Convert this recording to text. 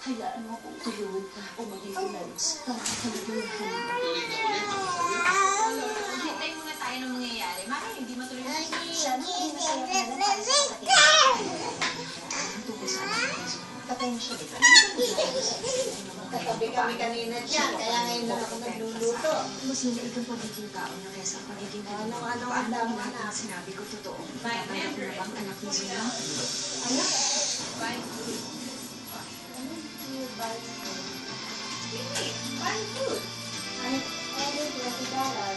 Hayaan mo akong tulungan ka o maging finance para kaluluhan. Hintay muna tayo ng mangyayari. Mara, hindi matuloy na Sana hindi masaya ka na lang para sa kapatid. Ang tungkol sa anak ko. Patayin siya, di ba? Katabi kami kanina dyan, kaya ngayon lang ako nagluluto. Mas nalaig ang pagiging tao niya kaysa ang pagiging kanina. Paano mo lahat ng sinabi ko totoo? Tatanggap na bang anak ni Zina? Ano? Bye. Bye. Hindi. Bye food. Ay, pwede, pwede,